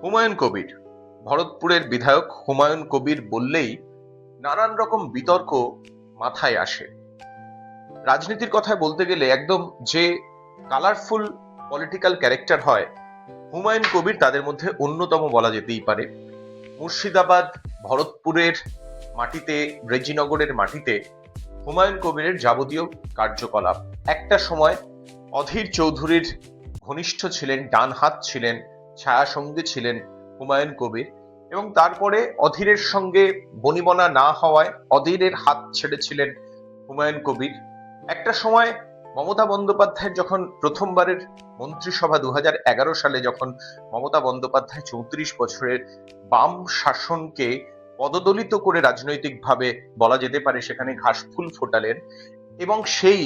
হুমায়ুন কবির, ভরতপুরের বিধায়ক হুমায়ুন কবির বললেই নানান রকম বিতর্ক মাথায় আসে। রাজনীতির কথায় বলতে গেলে একদম যে কালারফুল পলিটিক্যাল ক্যারেক্টার হয়, হুমায়ুন কবির তাদের মধ্যে অন্যতম বলা যেতেই পারে। মুর্শিদাবাদ, ভরতপুরের মাটিতে, রেজিনগরের মাটিতে হুমায়ুন কবিরের যাবতীয় কার্যকলাপ একটা সময় অধীর চৌধুরীর ঘনিষ্ঠ ছিলেন, ডান হাত ছিলেন, ছায়া সঙ্গী ছিলেন হুমায়ুন কবির। এবং তারপরে অধীরের সঙ্গে বনিবনা না হওয়ায় অধীরের হাত ছেড়েছিলেন হুমায়ুন কবির। একটা সময় মমতা বন্দ্যোপাধ্যায়ের যখন প্রথমবারের মন্ত্রিসভা 2011 সালে যখন মমতা বন্দ্যোপাধ্যায় 34 বছরের বাম শাসনকে পদদলিত করে রাজনৈতিকভাবে বলা যেতে পারে সেখানে ঘাসফুল ফোটালেন, এবং সেই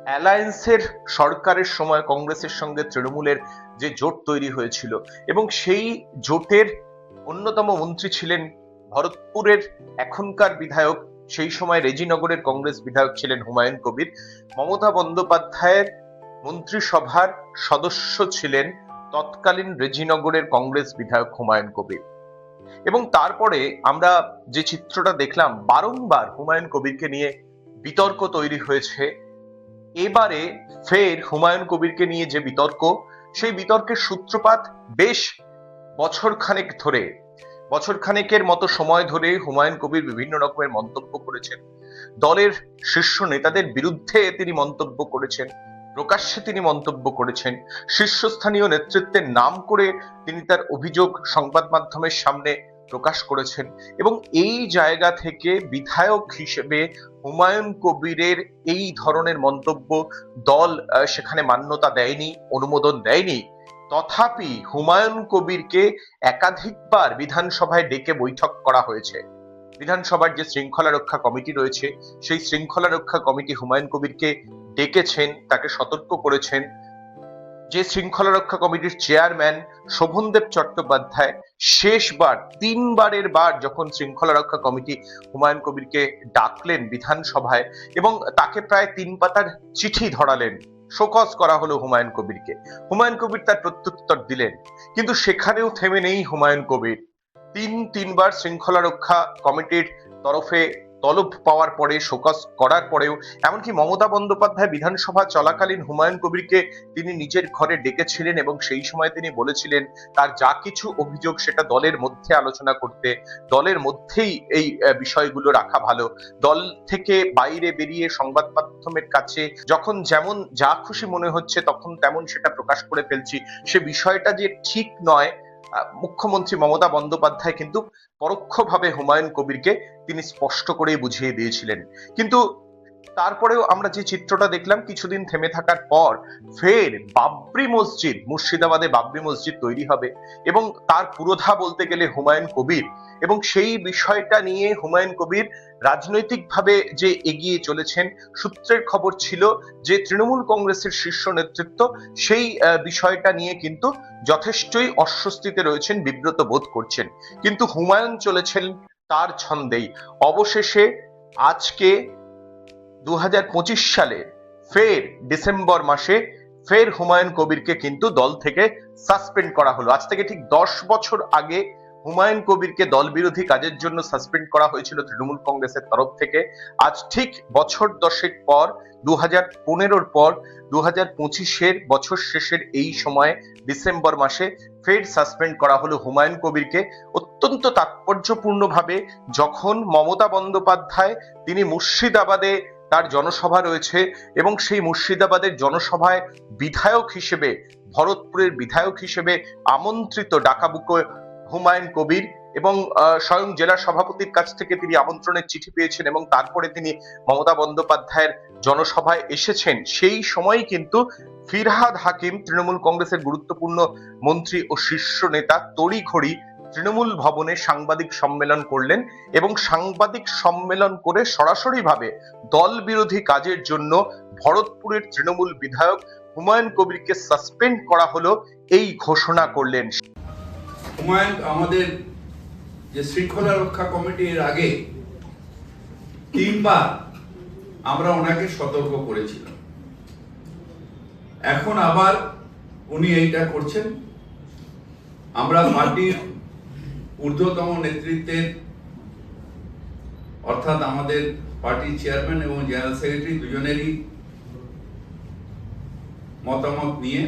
অ্যালায়েন্সের সরকারের সময় কংগ্রেসের সঙ্গে তৃণমূলের যে জোট তৈরি হয়েছিল, এবং সেই জোটের অন্যতম মন্ত্রী ছিলেন ভরতপুরের এখনকার বিধায়ক, সেই সময় রেজিনগরের কংগ্রেস বিধায়ক ছিলেন হুমায়ুন কবির। মমতা বন্দ্যোপাধ্যায়ের মন্ত্রিসভার সদস্য ছিলেন তৎকালীন রেজিনগরের কংগ্রেস বিধায়ক হুমায়ুন কবির। এবং তারপরে আমরা যে চিত্রটা দেখলাম, বারংবার হুমায়ুন কবিরকে নিয়ে বিতর্ক তৈরি হয়েছে। এবারে ফের হুমায়ুন কবিরকে নিয়ে যে বিতর্ক, সেই বিতর্কের সূত্রপাত বেশ বছর খানেকের মতো সময় ধরে হুমায়ুন কবির বিভিন্ন রকমের মন্তব্য করেছেন। দলের শীর্ষ নেতাদের বিরুদ্ধে তিনি মন্তব্য করেছেন, প্রকাশ্যে তিনি মন্তব্য করেছেন, শীর্ষস্থানীয় নেতৃত্বের নাম করে তিনি তার অভিযোগ সংবাদ মাধ্যমের সামনে প্রকাশ করেছেন। এবং এই জায়গা থেকে বিধায়ক হিসেবে হুমায়ুন কবিরের এই ধরনের মন্তব্য দল সেখানে মান্যতা দেয়নি, অনুমোদন দেয়নি। তথাপি হুমায়ুন কবিরকে একাধিকবার বিধানসভায় ডেকে বৈঠক করা হয়েছে। বিধানসভার যে শৃঙ্খলা রক্ষা কমিটি রয়েছে, সেই শৃঙ্খলা রক্ষা কমিটি হুমায়ুন কবিরকে ডেকেছেন, তাকে সতর্ক করেছেন। যে শৃঙ্খলা রক্ষা কমিটির চেয়ারম্যান শোভনদেব চট্টোপাধ্যায় শেষবার 3বারের বার যখন শৃঙ্খলা রক্ষা কমিটি হুমায়ুন কবিরকে ডাকলেন বিধানসভায়, এবং তাকে প্রায় 3 পাতার চিঠি ধরালেন, শোকজ করা হলো হুমায়ুন কবিরকে। হুমায়ুন কবির তার প্রত্যুত্তর দিলেন, কিন্তু সেখানেও থেমে নেই হুমায়ুন কবির। তিনবার শৃঙ্খলা রক্ষা কমিটির তরফে তলব পাওয়ার পরে, শোকজ করার পরেও, এমনকি মমতা বন্দ্যোপাধ্যায় বিধানসভা চলাকালীন হুমায়ুন কবিরকে তিনি নিজের ঘরে ডেকেছিলেন এবং সেই সময় তিনি বলেছিলেন তার যা কিছু অভিযোগ সেটা দলের মধ্যে আলোচনা করতে, দলের মধ্যেই এই বিষয়গুলো রাখা ভালো। দল থেকে বাইরে বেরিয়ে সংবাদ মাধ্যমের কাছে যখন যেমন যা খুশি মনে হচ্ছে তখন তেমন সেটা প্রকাশ করে ফেলছি, সে বিষয়টা যে ঠিক নয়। মুখ্যমন্ত্রী মমতা বন্দ্যোপাধ্যায় কিন্তু পরোক্ষভাবে হুমায়ুন কবিরকে তিনি স্পষ্ট করেই বুঝিয়ে দিয়েছিলেন। কিন্তু তারপরেও আমরা যে চিত্রটা দেখলাম, কিছুদিন থেমে থাকার পর ফের বাবরি মসজিদ, মুর্শিদাবাদে বাবরি মসজিদ তৈরি হবে এবং তার পুরোধা বলতে গেলে হুমায়ুন কবির। এবং সেই বিষয়টা নিয়ে হুমায়ুন কবির রাজনৈতিকভাবে যে এগিয়ে চলেছেন, সূত্রের খবর ছিল যে তৃণমূল কংগ্রেসের শীর্ষ নেতৃত্ব সেই বিষয়টা নিয়ে কিন্তু যথেষ্টই অস্বস্তিতে রয়েছেন, বিব্রত বোধ করছেন। কিন্তু হুমায়ুন চলেছেন তার ছন্দেই। অবশেষে আজকে 2025 সালে ফের ডিসেম্বর মাসে ফের হুমায়ুন কবিরকে কিন্তু দল থেকে সাসপেন্ড করা হলো। আজ থেকে ঠিক 10 বছর আগে হুমায়ুন কবিরকে দল বিরোধী কাজের জন্য সাসপেন্ড করা হয়েছিল তৃণমূল কংগ্রেসের তরফ থেকে। আজ ঠিক বছর 10 পর, 2015-র পর, 2025-এর বছর শেষের এই সময় ডিসেম্বর মাসে ফের সাসপেন্ড করা হলো হুমায়ুন কবিরকে অত্যন্ত তাৎপর্যপূর্ণভাবে। যখন মমতা বন্দ্যোপাধ্যায় তিনি মুর্শিদাবাদে তার জনসভা রয়েছে এবং সেই মুর্শিদাবাদের জনসভায় বিধায়ক হিসেবে, ভরতপুরের বিধায়ক হিসেবে আমন্ত্রিত, ডাকাবুকো হুমায়ুন কবির, এবং স্বয়ং জেলা সভাপতির কাছ থেকে তিনি আমন্ত্রণের চিঠি পেয়েছেন এবং তারপরে তিনি মমতা বন্দ্যোপাধ্যায়ের জনসভায় এসেছেন। সেই সময় কিন্তু ফিরহাদ হাকিম, তৃণমূল কংগ্রেসের গুরুত্বপূর্ণ মন্ত্রী ও শীর্ষ নেতা, তড়িঘড়ি তৃণমূল ভবনে সাংবাদিক সম্মেলন করলেন এবং সাংবাদিক সম্মেলন করে সরাসরি ভাবে দল বিরোধী কাজের জন্য ভরতপুরের তৃণমূল বিধায়ক হুমায়ুন কবিরকে সাসপেন্ড করা হলো এই ঘোষণা করলেন। হুমায়ুন আমাদের যে শৃঙ্খলা রক্ষা কমিটির আগে 3বার আমরা ওনাকে সতর্ক করেছিলাম, এখন আবার উনি এইটা করছেন। আমরা পার্টির ঊর্ধ্বতম নেতৃত্বের অর্থাৎ আমাদের পার্টির চেয়ারম্যান এবং জেনারেল সেক্রেটারি দুজনেরই মতামত নিয়ে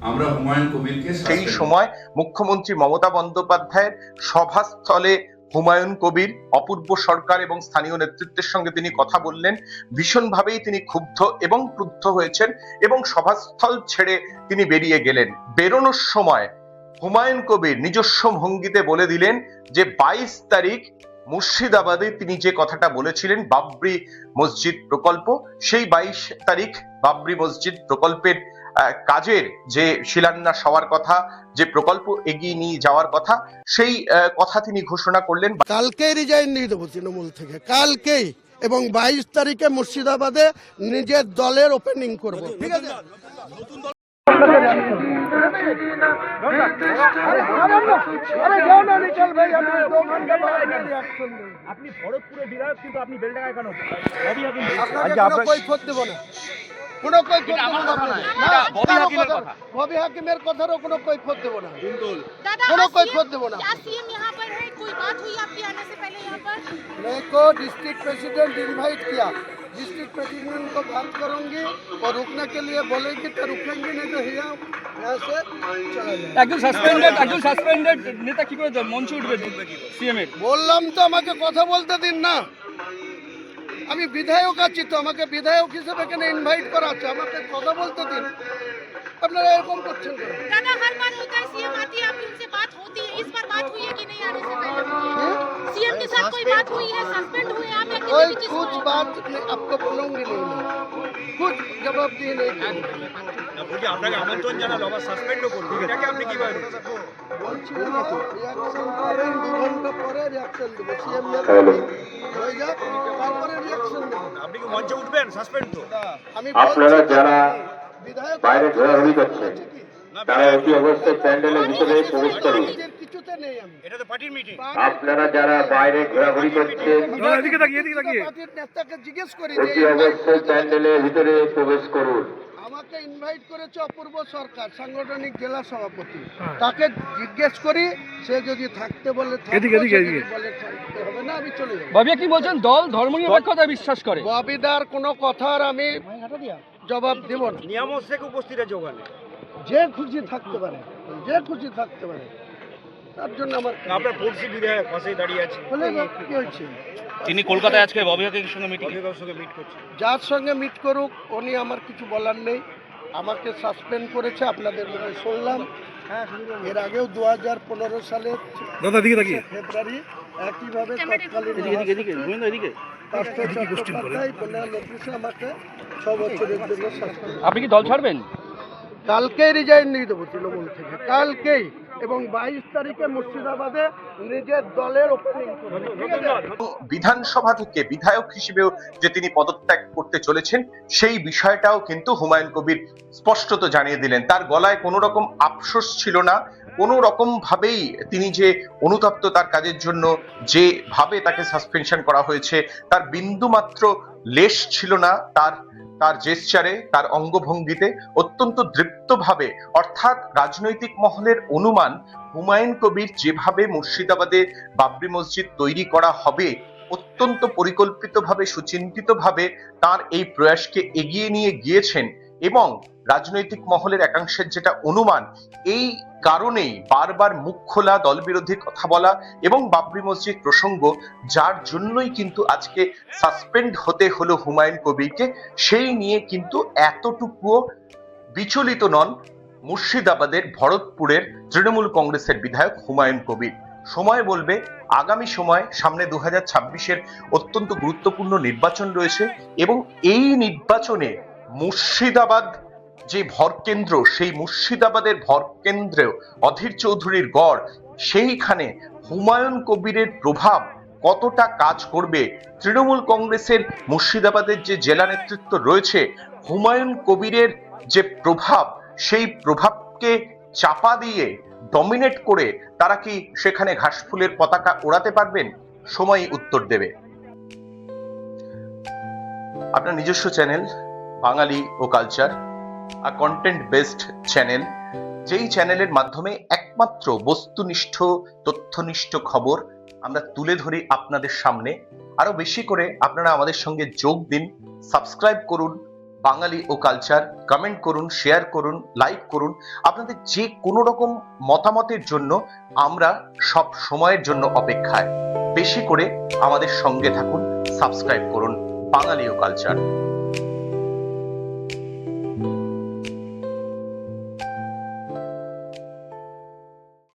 আমরা হুমায়ুন কবিরকে সেই সময় মুখ্যমন্ত্রী মমতা বন্দ্যোপাধ্যায়ের সভাস্থলে হুমায়ুন কবির, অপূর্ব সরকার এবং স্থানীয় নেতৃত্বের সঙ্গে তিনি কথা বললেন। ভীষণভাবেই তিনি ক্ষুব্ধ এবং ক্রুদ্ধ হয়েছেন এবং সভাস্থল ছেড়ে তিনি বেরিয়ে গেলেন। বেরোনোর সময় হুমায়ুন কবির নিজস্ব ভঙ্গিতে বলে দিলেন যে 22 তারিখ মুর্শিদাবাদে তিনি যে কথাটা বলেছিলেন বাবরি মসজিদ প্রকল্প, সেই 22 তারিখ বাবরি মসজিদ প্রকল্পের কাজের যে শিলান্যাস হওয়ার কথা, যে প্রকল্প এগিয়ে নিয়ে যাওয়ার কথা, সেই কথা তিনি ঘোষণা করলেন। কালকেই রিজাইন দিয়ে দেবো তৃণমূল থেকে, কালকেই, এবং 22 তারিখে মুর্শিদাবাদে নিজের দলের ওপেনিং করব। ঠিক আছে? আপনি ভরতপুরে বিধায়ক, কিন্তু আপনি বেলডাঙ্গায় কেন? কৈফিয়ত দেব না, কোনো কৈফিয়ত দেব না। ববি হাকিমের কথারও কোনো কৈফিয়ত দেব না, কোনো কৈফিয়ত দেব না। सीएम यहाँ पर है, कोई बात हुई आपके आने से पहले यहाँ पर? मेरे को डिस्ट्रिक्ट प्रेसिडेंट इनवाइट किया, डिस्ट्रिक्ट प्रेसिडेंट को बात करूंगी और रुकने के लिए बोलेंगे तो रुकेंगे, नहीं तो यहाँ से चला जाए। একজন সাসপেন্ডেড নেতা কি করে মঞ্চে উঠবে সিএম এর? বললাম তো আমাকে কথা বলতে দিন না, আমি বিধায়ক আছি তো, আমাকে বিধায়ক হিসেবে এখানে ইনভাইট করা আছে, আমাকে কথা বলতে দিন। আপনারা এরকম করছেন কেন? दादा, हर बार होता है सीएम आती है, आपकी उनसे बात होती है, इस बार बात हुई है कि नहीं आने से पहले? सीएम के साथ कोई बात हुई है? सस्पेंड हुए आप या कोई किसी कुछ बात नहीं, आपको बोलूंगी नहीं मैं, कुछ जवाब दिए नहीं दूंगी। বলছি আপনাকে আমন্ত্রণ জানালো, আবার সাসপেন্ডও করলো, এটাকে আপনি কিভাবে দেখছেন? বলছি না, রিয়াকশন করেন, 2 ঘন্টা পরে রিয়াকশন দেবো, সিএম হয়ে যাক তারপরে রিয়াকশন দেবো। আপনি কি মঞ্চে উঠবেন? সাসপেন্ড তো। আমি আপনারা যারা বিধায়ক বাইরে ঘোরাঘুরি করছেন তারা অতি অবশ্যই প্যান্ডেলের ভিতরে প্রবেশ করুন। কিছুতে নেই আমি। এটা তো পার্টির মিটিং। আপনারা যারা বাইরে ঘোরাঘুরি করছেন এদিকে তাকিয়ে পার্টির নেতাকে জিজ্ঞেস করি যে অতি অবশ্যই প্যান্ডেলের ভিতরে প্রবেশ করুন। আমাকে ইনভাইট করেছে অপূর্ব সরকার, সাংগঠনিক জেলা সভাপতি, তাকে জিজ্ঞেস করি, সে যদি থাকতে বলে থাকবো, যদি বলে থাকতে হবে না আমি চলে যাবো। বাবিয়া কি বলছেন? দল ধর্মনিরপেক্ষতায় বিশ্বাস করে। ববিদার কোনো কথার আমি জবাব দেব না। নিয়ামক শেখ উপস্থিত আছে ওখানে। যে খুশি থাকতে পারে, যে খুশি থাকতে পারে, তার জন্য আমার আপনার পড়শি বিধায়ক পাশেই দাঁড়িয়ে আছে। বলে কি হয়েছে? তিনি কলকাতায় আজকে ববিয়াকের সঙ্গে মিটিং করছেন। যার সঙ্গে মিট করুক, উনি আমার কিছু বলার নেই। আমাকে সাসপেন্ড করেছে, আপনাদের মুখে শুনলাম। এর আগেও 2015 সালে ফেব্রুয়ারি একইভাবে তৎকালীন চট্টোপাধ্যায় বন্যা নোটিশে আমাকে 6 বছরের জন্য সাসপেন্ড। আপনি কি দল ছাড়বেন? কালকেই রিজাইন দিয়ে দেবো তৃণমূল থেকে, কালকেই, এবং 22 তারিখে মুর্শিদাবাদে নিজের দলের ওপেনিং করব। ঠিক আছে? বিধানসভা থেকে বিধায়ক হিসেবেও যে তিনি পদত্যাগ করতে চলেছেন সেই বিষয়টাও কিন্তু হুমায়ুন কবির স্পষ্টত জানিয়ে দিলেন। তার গলায় কোনো রকম আফসোস ছিল না, কোনো রকম ভাবেই তিনি যে অনুতপ্ত তার কাজের জন্য, যেভাবে তাকে সাসপেনশন করা হয়েছে তার বিন্দু মাত্র লেশ ছিল না তার জেস্চারে, তার অঙ্গভঙ্গিতে অত্যন্ত দৃপ্তভাবে, অর্থাৎ রাজনৈতিক মহলের অনুমান হুমায়ুন কবির যেভাবে মুর্শিদাবাদে বাবরি মসজিদ তৈরি করা হবে অত্যন্ত পরিকল্পিতভাবে, সুচিন্তিতভাবে তার এই প্রয়াসকে এগিয়ে নিয়ে গিয়েছেন, এবং রাজনৈতিক মহলের একাংশের যেটা অনুমান, এই কারণেই বারবার মুখ খোলা, দলবিরোধী কথা বলা এবং বাবরি মসজিদ প্রসঙ্গ, যার জন্যই কিন্তু আজকে সাসপেন্ড হতে হলো হুমায়ুন কবিরকে, সেই নিয়ে কিন্তু এতটুকুও বিচলিত নন মুর্শিদাবাদের ভরতপুরের তৃণমূল কংগ্রেসের বিধায়ক হুমায়ুন কবির। সময় বলবে, আগামী সময় সামনে 2026-এর অত্যন্ত গুরুত্বপূর্ণ নির্বাচন রয়েছে, এবং এই নির্বাচনে মুর্শিদাবাদ যে ভরকেন্দ্র, সেই মুর্শিদাবাদের ভরকেন্দ্র অধীর চৌধুরীর গড়, সেইখানে হুমায়ুন কবিরের প্রভাব কতটা কাজ করবে। তৃণমূল কংগ্রেসের মুর্শিদাবাদের যে জেলা নেতৃত্ব রয়েছে, হুমায়ুন কবিরের যে প্রভাব, সেই প্রভাবকে চাপা দিয়ে, ডমিনেট করে তারা কি সেখানে ঘাসফুলের পতাকা ওড়াতে পারবেন? সময়ই উত্তর দেবে। আপনার নিজস্ব চ্যানেল বাঙালি ও culture, a content based channel যেই চ্যানেলের মাধ্যমে একমাত্র বস্তুনিষ্ঠ তথ্যনিষ্ঠ খবর আমরা তুলে ধরি আপনাদের সামনে। আরো বেশি করে আপনারা আমাদের সঙ্গে যোগ দিন, সাবস্ক্রাইব করুন বাঙালি ও কালচার, কমেন্ট করুন, শেয়ার করুন, লাইক করুন। আপনাদের যে কোনো রকম মতামতের জন্য আমরা সব সময়ের জন্য অপেক্ষায়। বেশি করে আমাদের সঙ্গে থাকুন, সাবস্ক্রাইব করুন বাঙালি ও কালচার।